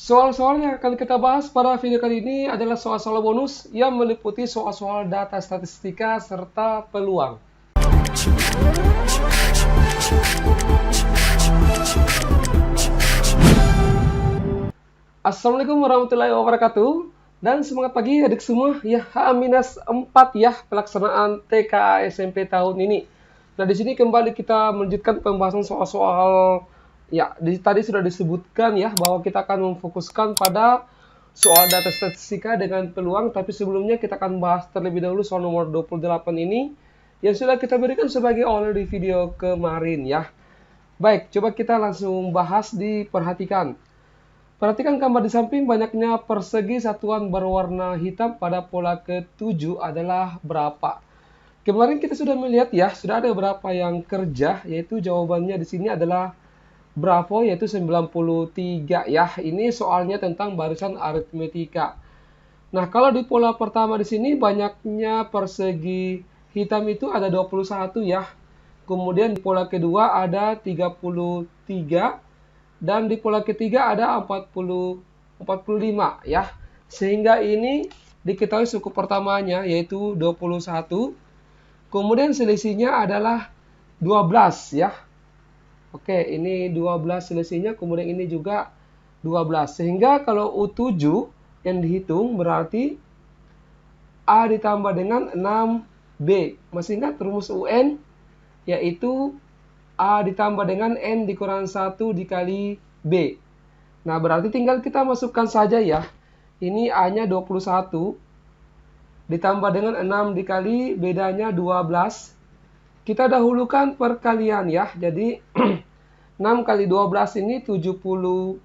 Soal-soal yang akan kita bahas pada video kali ini adalah soal-soal bonus yang meliputi soal-soal data statistika serta peluang. Assalamualaikum warahmatullahi wabarakatuh. Dan semangat pagi adik semua. Ya, H-4 ya pelaksanaan TKA SMP tahun ini. Nah, di sini kembali kita melanjutkan pembahasan soal-soal ya, tadi sudah disebutkan ya bahwa kita akan memfokuskan pada soal data statistika dengan peluang, tapi sebelumnya kita akan bahas terlebih dahulu soal nomor 28 ini yang sudah kita berikan sebagai awal di video kemarin ya. Baik, coba kita langsung bahas, diperhatikan. Perhatikan gambar di samping, banyaknya persegi satuan berwarna hitam pada pola ke-7 adalah berapa? Kemarin kita sudah melihat ya, sudah ada beberapa yang kerja, yaitu jawabannya di sini adalah Bravo, yaitu 93 ya. Ini soalnya tentang barisan aritmetika. Nah, kalau di pola pertama di sini banyaknya persegi hitam itu ada 21 ya. Kemudian di pola kedua ada 33 dan di pola ketiga ada 45 ya. Sehingga ini diketahui suku pertamanya yaitu 21. Kemudian selisihnya adalah 12 ya. Oke, ini 12 selisihnya, kemudian ini juga 12. Sehingga kalau U7 yang dihitung berarti A ditambah dengan 6B. Masih ingat rumus UN? Yaitu A ditambah dengan N dikurang 1 dikali B. Nah, berarti tinggal kita masukkan saja ya. Ini A-nya 21. Ditambah dengan 6 dikali, bedanya 12. Kita dahulukan perkalian ya. Jadi 6 kali 12 ini 72.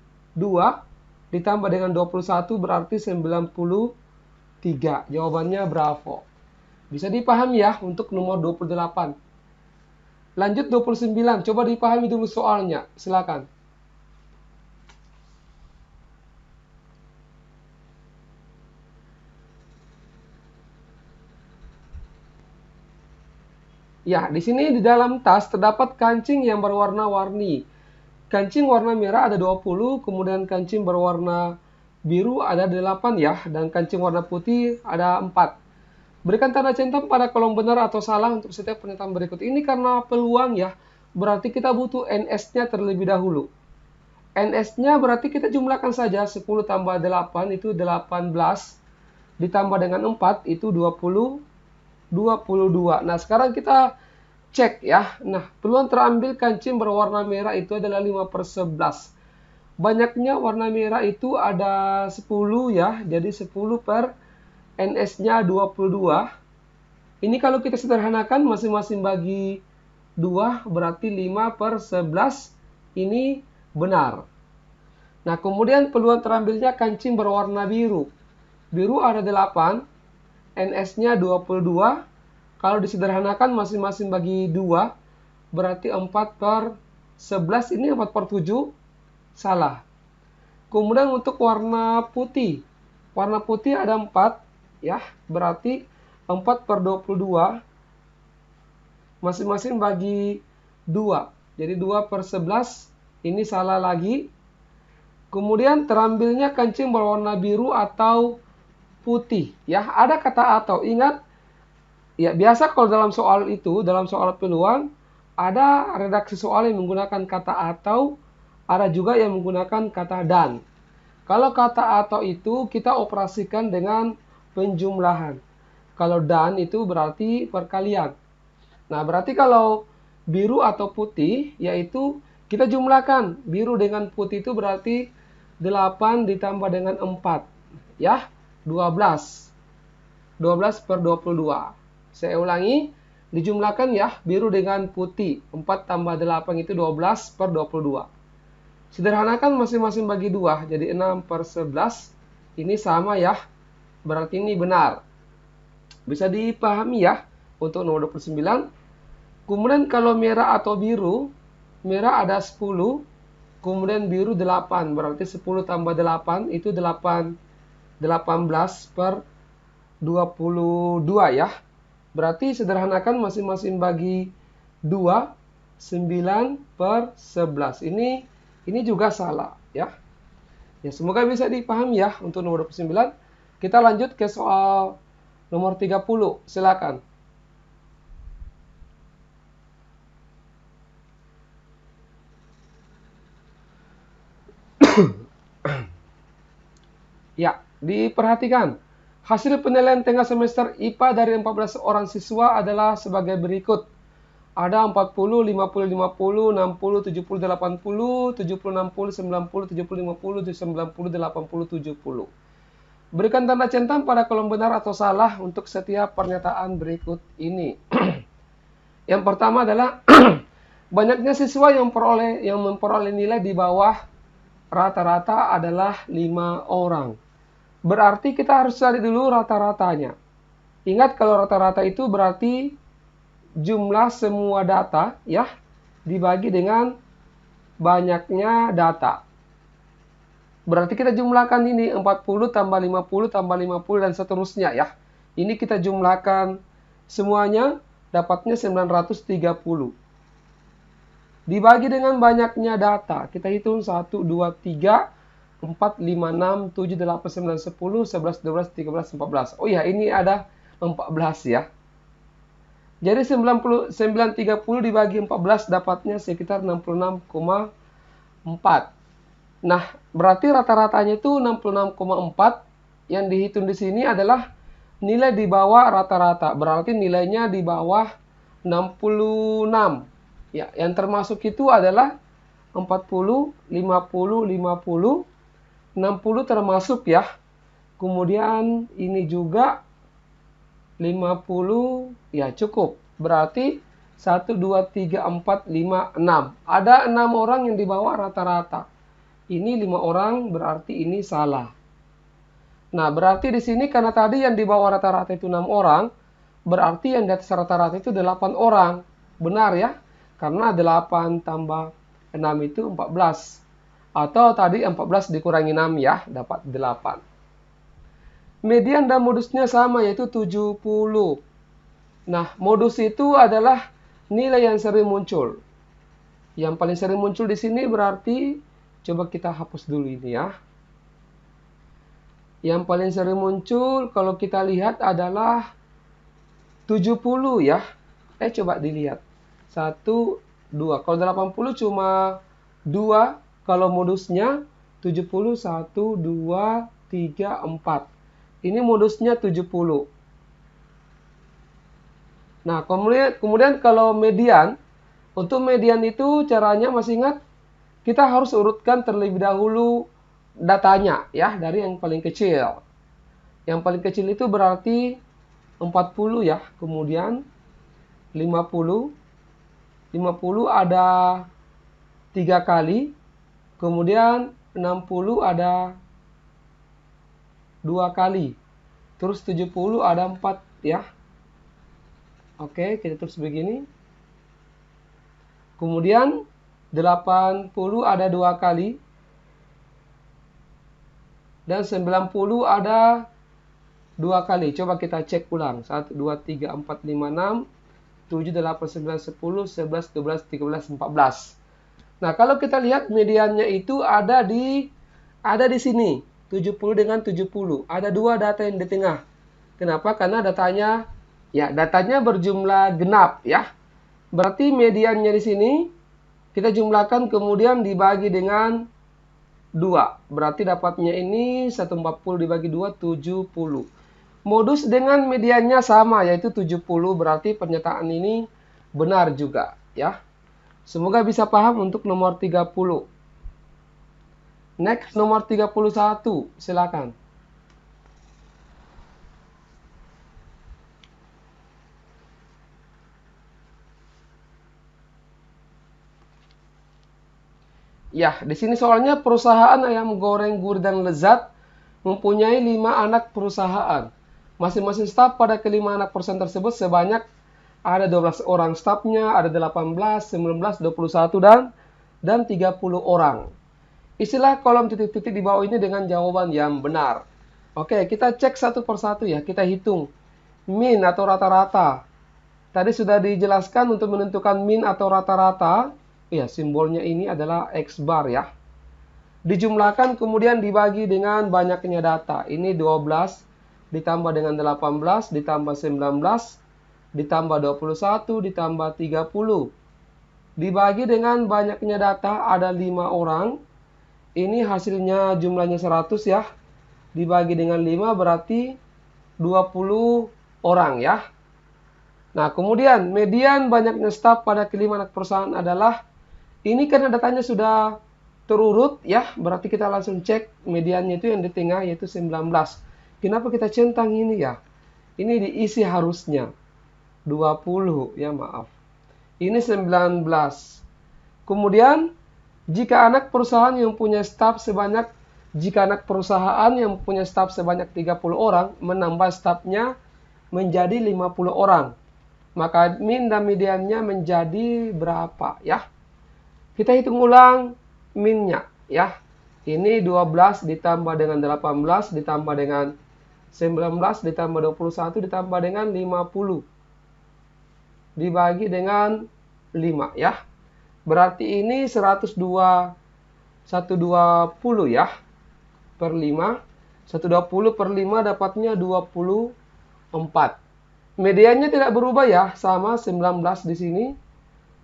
Ditambah dengan 21 berarti 93. Jawabannya Bravo. Bisa dipahami ya untuk nomor 28. Lanjut 29. Coba dipahami dulu soalnya. Silakan. Ya, di sini di dalam tas terdapat kancing yang berwarna-warni. Kancing warna merah ada 20, kemudian kancing berwarna biru ada 8 ya, dan kancing warna putih ada 4. Berikan tanda centang pada kolom benar atau salah untuk setiap pernyataan berikut. Ini karena peluang ya, berarti kita butuh NS-nya terlebih dahulu. NS-nya berarti kita jumlahkan saja, 10 tambah 8 itu 18, ditambah dengan 4 itu 22. Nah, sekarang kita cek ya. Nah, peluang terambil kancing berwarna merah itu adalah 5/11. Banyaknya warna merah itu ada 10 ya, jadi 10 per NS-nya 22. Ini kalau kita sederhanakan masing-masing bagi 2 berarti 5/11. Ini benar. Nah, kemudian peluang terambilnya kancing berwarna biru. Biru ada 8, NS-nya 22. Kalau disederhanakan masing-masing bagi 2 berarti 4/11. Ini 4/7. Salah. Kemudian untuk warna putih. Warna putih ada 4. Ya, berarti 4/22 masing-masing bagi 2. Jadi 2/11 ini salah lagi. Kemudian terambilnya kancing berwarna biru atau putih. Ya, ada kata atau. Ingat, ya biasa kalau dalam soal itu, dalam soal peluang, ada redaksi soal yang menggunakan kata atau, ada juga yang menggunakan kata dan. Kalau kata atau itu kita operasikan dengan penjumlahan. Kalau dan itu berarti perkalian. Nah, berarti kalau biru atau putih, yaitu kita jumlahkan. Biru dengan putih itu berarti 8 ditambah dengan 4. Ya, 12. 12/22. Saya ulangi, dijumlahkan ya, biru dengan putih. 4 tambah 8 itu 12/22. Sederhanakan masing-masing bagi 2, jadi 6/11. Ini sama ya. Berarti ini benar. Bisa dipahami ya untuk nomor 29. Kemudian kalau merah atau biru, merah ada 10, kemudian biru 8. Berarti 10 tambah 8 itu 18/22 ya. Berarti sederhanakan masing-masing bagi 2, 9/11. Ini juga salah ya. Ya, semoga bisa dipahami ya untuk nomor 29. Kita lanjut ke soal nomor 30. Silakan. Ya, diperhatikan. Hasil penilaian tengah semester IPA dari 14 orang siswa adalah sebagai berikut. Ada 40, 50, 50, 60, 70, 80, 70, 60, 90, 70, 50, 90, 80, 70. Berikan tanda centang pada kolom benar atau salah untuk setiap pernyataan berikut ini. Yang pertama adalah banyaknya siswa yang memperoleh nilai di bawah rata-rata adalah 5 orang. Berarti kita harus cari dulu rata-ratanya. Ingat kalau rata-rata itu berarti jumlah semua data ya dibagi dengan banyaknya data. Berarti kita jumlahkan ini 40 tambah 50 tambah 50 dan seterusnya ya. Ini kita jumlahkan semuanya dapatnya 930. Dibagi dengan banyaknya data. Kita hitung 1, 2, 3, 4, 5, 6, 7, 8, 9, 10, 11, 12, 13, 14. Oh ya, ini ada 14 ya. Jadi 930 dibagi 14 dapatnya sekitar 66,4. Nah, berarti rata-ratanya itu 66,4. Yang dihitung di sini adalah nilai di bawah rata-rata. Berarti nilainya di bawah 66. Ya, yang termasuk itu adalah 40, 50, 50, 60 termasuk ya. Kemudian ini juga 50 ya cukup. Berarti 1, 2, 3, 4, 5, 6. Ada 6 orang yang di bawah rata-rata. Ini 5 orang berarti ini salah. Nah, berarti di sini karena tadi yang di bawah rata-rata itu 6 orang, berarti yang di atas rata-rata itu 8 orang. Benar ya? Karena 8 tambah 6 itu 14. Atau tadi 14 dikurangi 6 ya, dapat 8. Median dan modusnya sama yaitu 70. Nah, modus itu adalah nilai yang sering muncul. Yang paling sering muncul di sini berarti, coba kita hapus dulu ini ya. Yang paling sering muncul kalau kita lihat adalah 70 ya. Coba dilihat. 1, 2. Kalau 80 cuma 2. Kalau modusnya 70, 1, 2, 3, 4. Ini modusnya 70. Nah, kemudian kalau median, untuk median itu caranya masih ingat? Kita harus urutkan terlebih dahulu datanya ya, dari yang paling kecil. Yang paling kecil itu berarti 40 ya, kemudian 50. 50 ada 3 kali, kemudian 60 ada 2 kali. Terus 70 ada 4 ya. Oke, kita terus begini. Kemudian 80 ada 2 kali. Dan 90 ada 2 kali. Coba kita cek ulang. 1, 2, 3, 4, 5, 6, 7, 8, 9, 10, 11, 12, 13, 14. Nah, kalau kita lihat mediannya itu ada di sini. 70 dengan 70. Ada 2 data yang di tengah. Kenapa? Karena datanya berjumlah genap ya. Berarti mediannya di sini kita jumlahkan kemudian dibagi dengan 2. Berarti dapatnya ini 140 dibagi 2, 70. Modus dengan mediannya sama yaitu 70. Berarti pernyataan ini benar juga ya. Semoga bisa paham untuk nomor 30. Next, nomor 31. Silakan. Ya, di sini soalnya perusahaan ayam goreng gurih dan lezat mempunyai 5 anak perusahaan. Masing-masing staf pada kelima anak perusahaan tersebut sebanyak ada 12 orang stafnya, ada 18, 19, 21 dan 30 orang. Isilah kolom titik-titik di bawah ini dengan jawaban yang benar. Oke, kita cek satu persatu ya, kita hitung. Min atau rata-rata. Tadi sudah dijelaskan untuk menentukan min atau rata-rata. Ya, simbolnya ini adalah X bar ya. dijumlahkan kemudian dibagi dengan banyaknya data. Ini 12 ditambah dengan 18 ditambah 19 ditambah 21 ditambah 30. Dibagi dengan banyaknya data ada 5 orang. Ini hasilnya jumlahnya 100 ya. Dibagi dengan 5 berarti 20 orang ya. Nah, kemudian median banyaknya staf pada kelima anak perusahaan adalah, ini karena datanya sudah terurut ya, berarti kita langsung cek mediannya itu yang di tengah yaitu 19. Kenapa kita centang ini ya? Ini diisi harusnya 20 ya, maaf. Ini 19. Kemudian jika anak perusahaan yang punya staf sebanyak 30 orang menambah stafnya menjadi 50 orang, maka min dan mediannya menjadi berapa ya? Kita hitung ulang minnya ya. Ini 12 ditambah dengan 18 ditambah dengan 19 ditambah 21 ditambah dengan 50 dibagi dengan 5 ya. Berarti ini 120 ya per 5. 120 per 5 dapatnya 24. Mediannya tidak berubah ya, sama 19 di sini.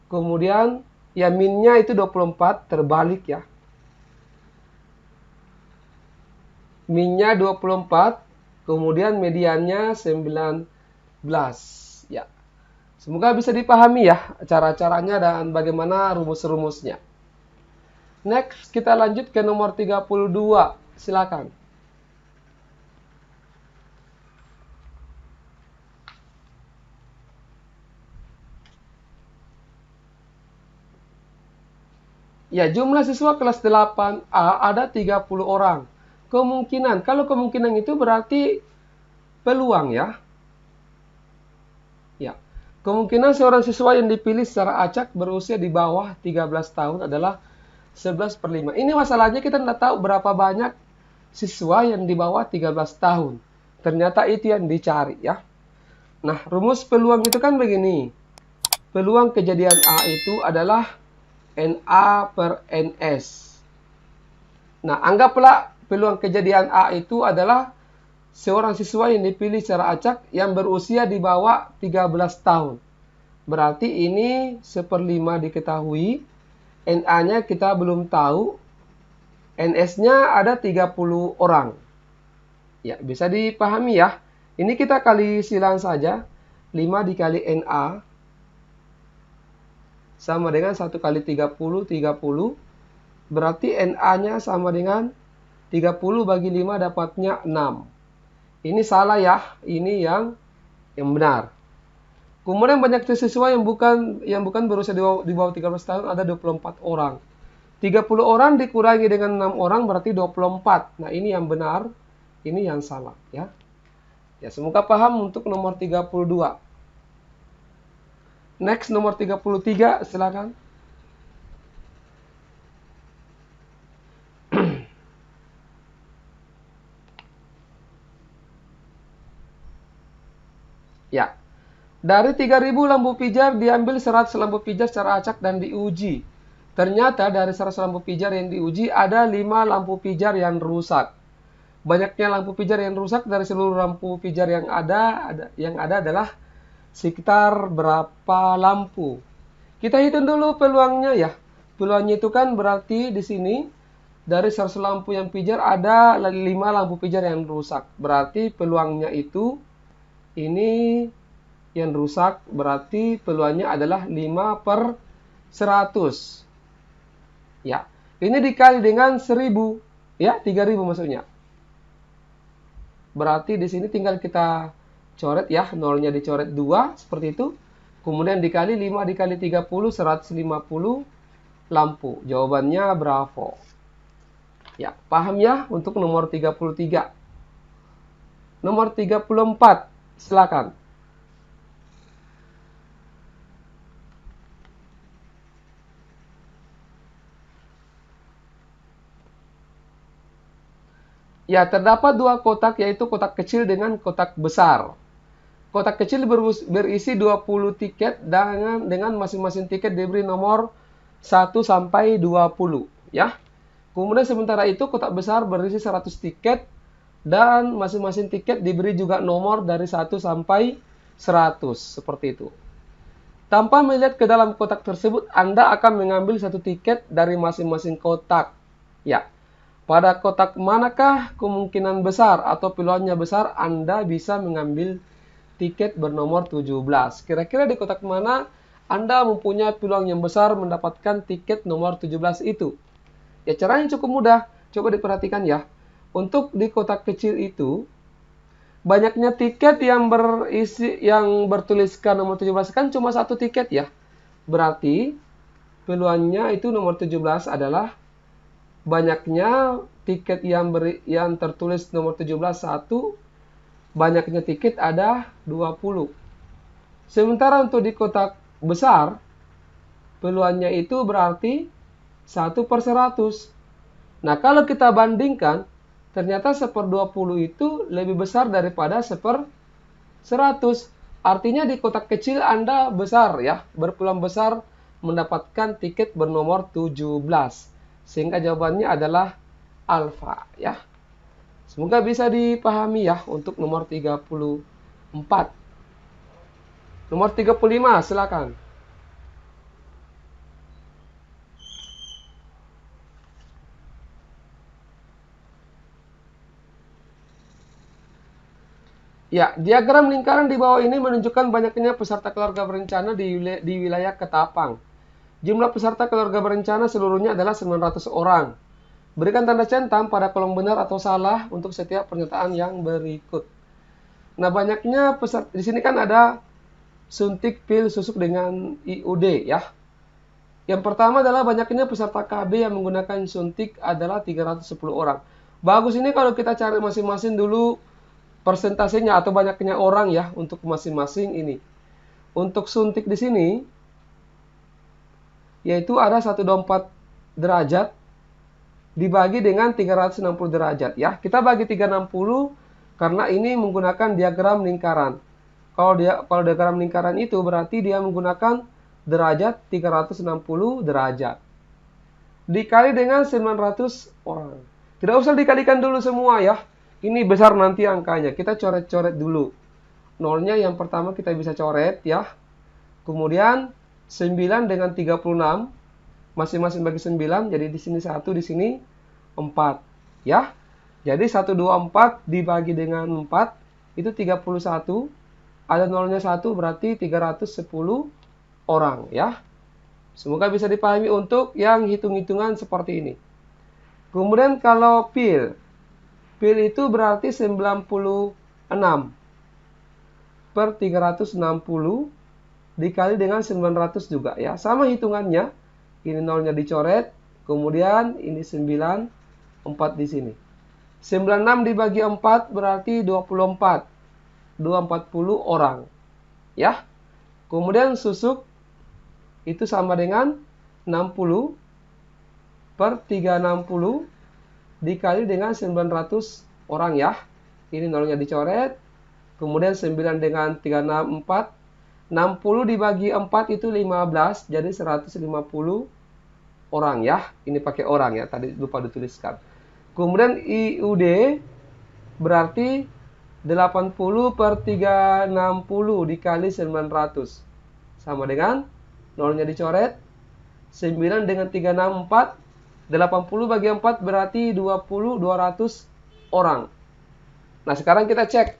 Kemudian ya minnya itu 24 terbalik ya. Minnya 24, kemudian mediannya 19 ya. Semoga bisa dipahami ya cara-caranya dan bagaimana rumus-rumusnya. Next, kita lanjut ke nomor 32. Silakan. Ya, jumlah siswa kelas 8A ada 30 orang. Kemungkinan, kalau kemungkinan itu berarti peluang ya. Ya. Kemungkinan seorang siswa yang dipilih secara acak berusia di bawah 13 tahun adalah 11/5. Ini masalahnya kita tidak tahu berapa banyak siswa yang di bawah 13 tahun. Ternyata itu yang dicari ya. Nah, rumus peluang itu kan begini. Peluang kejadian A itu adalah NA per NS. Nah, anggaplah peluang kejadian A itu adalah seorang siswa yang dipilih secara acak yang berusia di bawah 13 tahun. Berarti ini 1/5 diketahui. NA-nya kita belum tahu. NS-nya ada 30 orang. Ya, bisa dipahami ya. Ini kita kali silang saja. 5 dikali NA sama dengan 1 kali 30, 30. Berarti NA-nya sama dengan 30 bagi 5 dapatnya 6. Ini salah ya, ini yang benar. Kemudian banyak siswa yang bukan berusia di bawah 13 tahun ada 24 orang. 30 orang dikurangi dengan 6 orang berarti 24. Nah, ini yang benar, ini yang salah ya. Ya, semoga paham untuk nomor 32. Next, nomor 33, silakan. Ya, dari 3.000 lampu pijar diambil 100 lampu pijar secara acak dan diuji. Ternyata dari 100 lampu pijar yang diuji ada 5 lampu pijar yang rusak. Banyaknya lampu pijar yang rusak dari seluruh lampu pijar yang ada adalah sekitar berapa lampu. Kita hitung dulu peluangnya ya. Peluangnya itu kan berarti di sini dari 100 lampu yang pijar ada 5 lampu pijar yang rusak. Berarti peluangnya itu ini yang rusak, berarti peluangnya adalah 5/100. Ya, ini dikali dengan 1000, ya 3000 maksudnya. Berarti di sini tinggal kita coret ya, nolnya dicoret 2 seperti itu. Kemudian dikali 5 dikali 30, 150 lampu. Jawabannya bravo. Ya, paham ya untuk nomor 33. Nomor 34, silakan. Ya, terdapat 2 kotak, yaitu kotak kecil dengan kotak besar. Kotak kecil berisi 20 tiket dengan masing-masing tiket diberi nomor 1 sampai 20, ya. Kemudian sementara itu kotak besar berisi 100 tiket dan masing-masing tiket diberi juga nomor dari 1 sampai 100 seperti itu. Tanpa melihat ke dalam kotak tersebut, Anda akan mengambil satu tiket dari masing-masing kotak. Ya, pada kotak manakah kemungkinan besar atau peluangnya besar Anda bisa mengambil tiket bernomor 17? Kira-kira di kotak mana Anda mempunyai peluang yang besar mendapatkan tiket nomor 17 itu? Ya, caranya cukup mudah. Coba diperhatikan ya. Untuk di kotak kecil itu, banyaknya tiket yang bertuliskan nomor 17 kan cuma satu tiket ya. Berarti peluangnya itu nomor 17 adalah banyaknya tiket yang tertulis nomor 17 satu, banyaknya tiket ada 20. Sementara untuk di kotak besar, peluangnya itu berarti 1/100. Nah, kalau kita bandingkan, ternyata 1/20 itu lebih besar daripada 1/100. Artinya di kotak kecil Anda besar ya, berpeluang besar mendapatkan tiket bernomor 17. Sehingga jawabannya adalah alfa ya. Semoga bisa dipahami ya untuk nomor 34. Nomor 35, silakan. Ya, diagram lingkaran di bawah ini menunjukkan banyaknya peserta keluarga berencana di wilayah Ketapang. Jumlah peserta keluarga berencana seluruhnya adalah 900 orang. Berikan tanda centang pada kolom benar atau salah untuk setiap pernyataan yang berikut. Nah, banyaknya peserta di sini kan ada suntik, pil, susuk dengan IUD ya. Yang pertama adalah banyaknya peserta KB yang menggunakan suntik adalah 310 orang. Bagus ini kalau kita cari masing-masing dulu persentasenya atau banyaknya orang ya untuk masing-masing ini. Untuk suntik di sini yaitu ada 124 derajat dibagi dengan 360 derajat ya. Kita bagi 360 karena ini menggunakan diagram lingkaran. Kalau diagram lingkaran itu berarti dia menggunakan derajat 360 derajat. Dikali dengan 900 orang. Tidak usah dikalikan dulu semua ya. Ini besar nanti angkanya. Kita coret-coret dulu. Nolnya yang pertama kita bisa coret ya. Kemudian 9 dengan 36. Masing-masing bagi 9. Jadi di sini 1, di sini 4. Ya. Jadi 124 dibagi dengan 4. Itu 31. Ada nolnya 1 berarti 310 orang ya. Semoga bisa dipahami untuk yang hitung-hitungan seperti ini. Kemudian kalau pil itu berarti 96 per 360 dikali dengan 900 juga ya. Sama hitungannya. Ini nolnya dicoret. Kemudian ini 9, 4 di sini. 96 dibagi 4 berarti 24. 240 orang. Ya. Kemudian susuk itu sama dengan 60 per 360 dikali dengan 900 orang ya. Ini nolnya dicoret. Kemudian 9 dengan 364. 60 dibagi 4 itu 15. Jadi 150 orang ya. Ini pakai orang ya. Tadi lupa dituliskan. Kemudian IUD berarti 80 per 360 dikali 900. Sama dengan nolnya dicoret. 9 dengan 364. 80 bagi 4 berarti 200 orang. Nah, sekarang kita cek.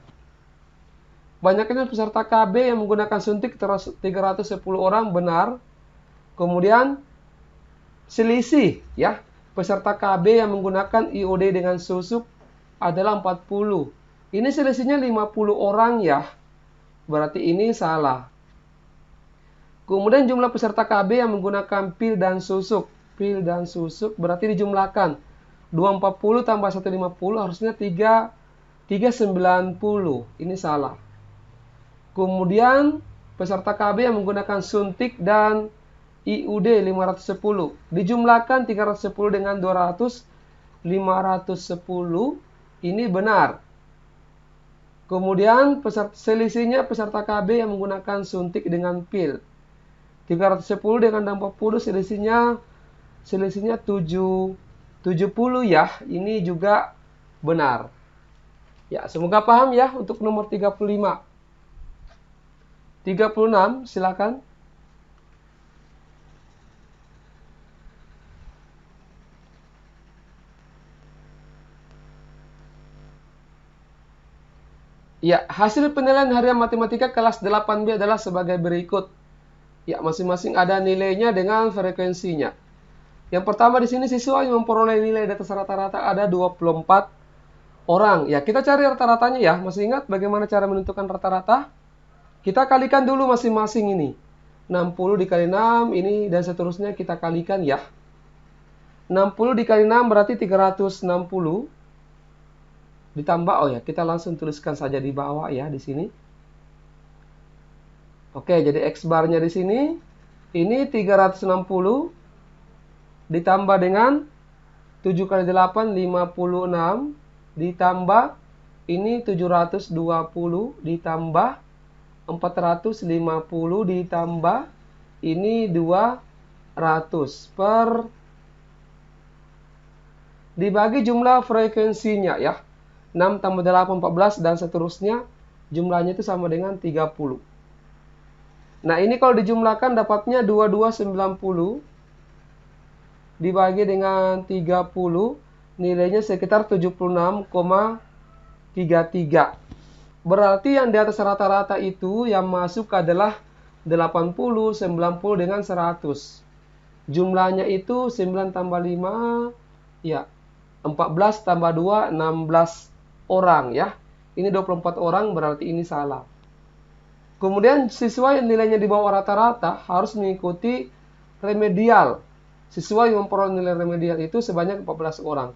Banyaknya peserta KB yang menggunakan suntik 310 orang benar. Kemudian selisih ya. Peserta KB yang menggunakan IOD dengan susuk adalah 40. Ini selisihnya 50 orang ya. Berarti ini salah. Kemudian jumlah peserta KB yang menggunakan pil dan susuk. Pil dan susuk berarti dijumlahkan. 240 tambah 150 harusnya 390. Ini salah. Kemudian peserta KB yang menggunakan suntik dan IUD 510. Dijumlahkan 310 dengan 200. 510 ini benar. Kemudian selisihnya peserta KB yang menggunakan suntik dengan pil. 310 dengan 40 selisihnya 7 70 ya, ini juga benar. Ya, semoga paham ya untuk nomor 35. 36, silakan. Ya, hasil penilaian harian matematika kelas 8B adalah sebagai berikut. Ya, masing-masing ada nilainya dengan frekuensinya. Yang pertama di sini siswa yang memperoleh nilai di atas rata-rata ada 24 orang. Ya, kita cari rata-ratanya ya. Masih ingat bagaimana cara menentukan rata-rata? Kita kalikan dulu masing-masing ini. 60 dikali 6 ini dan seterusnya kita kalikan ya. 60 dikali 6 berarti 360. Ditambah, oh ya, kita langsung tuliskan saja di bawah ya, di sini. Oke, jadi X barnya di sini, ini 360, ditambah dengan 7 kali 8, 56, ditambah, ini 720, ditambah 450, ditambah, ini 200, dibagi jumlah frekuensinya ya. 6 tambah 8, 14, dan seterusnya, jumlahnya itu sama dengan 30. Nah, ini kalau dijumlahkan dapatnya 2290 dibagi dengan 30, nilainya sekitar 76,33. Berarti yang di atas rata-rata itu yang masuk adalah 80, 90, dengan 100. Jumlahnya itu 9 tambah 5, ya, 14 tambah 2, 16 orang ya. Ini 24 orang, berarti ini salah. Kemudian siswa yang nilainya di bawah rata-rata harus mengikuti remedial. Siswa yang memperoleh nilai remedial itu sebanyak 14 orang.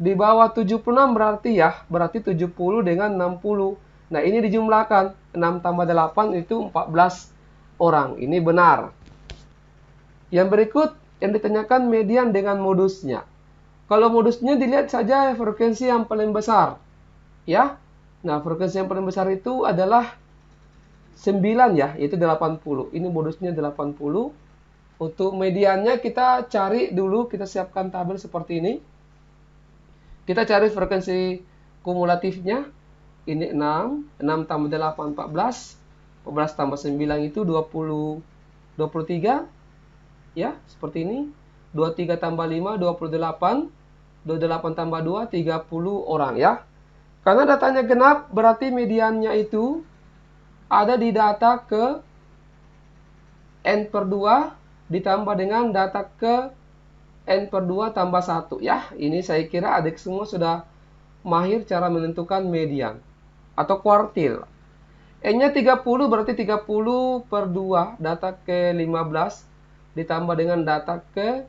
Di bawah 76 berarti ya, berarti 70 dengan 60. Nah, ini dijumlahkan. 6 tambah 8 itu 14 orang. Ini benar. Yang berikut yang ditanyakan median dengan modusnya. Kalau modusnya dilihat saja frekuensi yang paling besar. Ya. Nah, frekuensi yang paling besar itu adalah 9 ya, yaitu 80. Ini modusnya 80. Untuk mediannya kita cari dulu, kita siapkan tabel seperti ini. Kita cari frekuensi kumulatifnya. Ini 6, 6 tambah 8, 14. 14 tambah 9 itu 20, 23. Ya, seperti ini. 23 tambah 5, 28. 28 tambah 2, 30 orang ya. Karena datanya genap, berarti mediannya itu ada di data ke N per 2 ditambah dengan data ke N per 2 tambah 1 ya. Ini saya kira adik semua sudah mahir cara menentukan median atau kuartil. N-nya 30 berarti 30 per 2 data ke 15 ditambah dengan data ke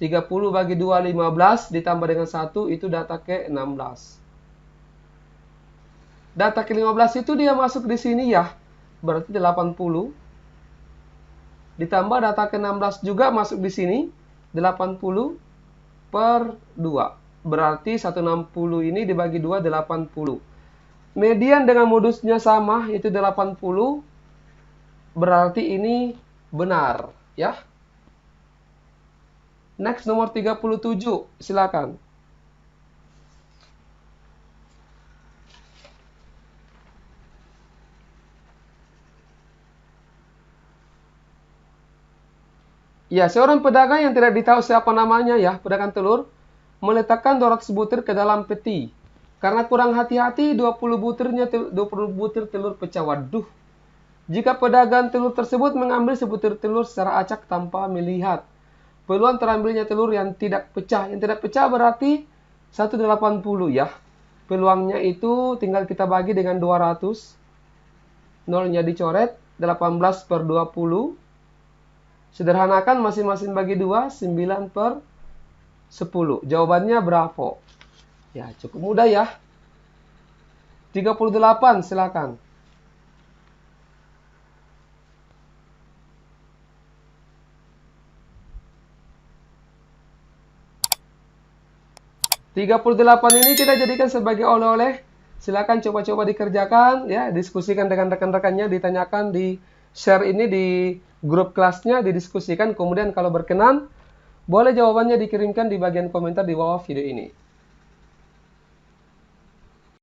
30 bagi 2, 15 ditambah dengan 1 itu data ke 16. Data ke-15 itu dia masuk di sini ya, berarti 80. Ditambah data ke-16 juga masuk di sini, 80 per 2. Berarti 160 ini dibagi 2, 80. Median dengan modusnya sama, itu 80. Berarti ini benar, ya. Next, nomor 37, silakan. Ya, seorang pedagang yang tidak ditahu siapa namanya ya, pedagang telur, meletakkan 200 butir ke dalam peti. Karena kurang hati-hati, 20 butir telur pecah. Waduh. Jika pedagang telur tersebut mengambil sebutir telur secara acak tanpa melihat, peluang terambilnya telur yang tidak pecah. Yang tidak pecah berarti 180 ya. Peluangnya itu tinggal kita bagi dengan 200. Nolnya dicoret, 18 per 20. Sederhanakan masing-masing bagi 2, 9 per 10. Jawabannya berapa? Ya, cukup mudah ya. 38, silakan. $38 ini kita jadikan sebagai oleh-oleh. Silakan coba-coba dikerjakan ya, diskusikan dengan rekan-rekannya, ditanyakan di share ini di grup kelasnya, didiskusikan. Kemudian kalau berkenan Boleh jawabannya dikirimkan di bagian komentar di bawah video ini.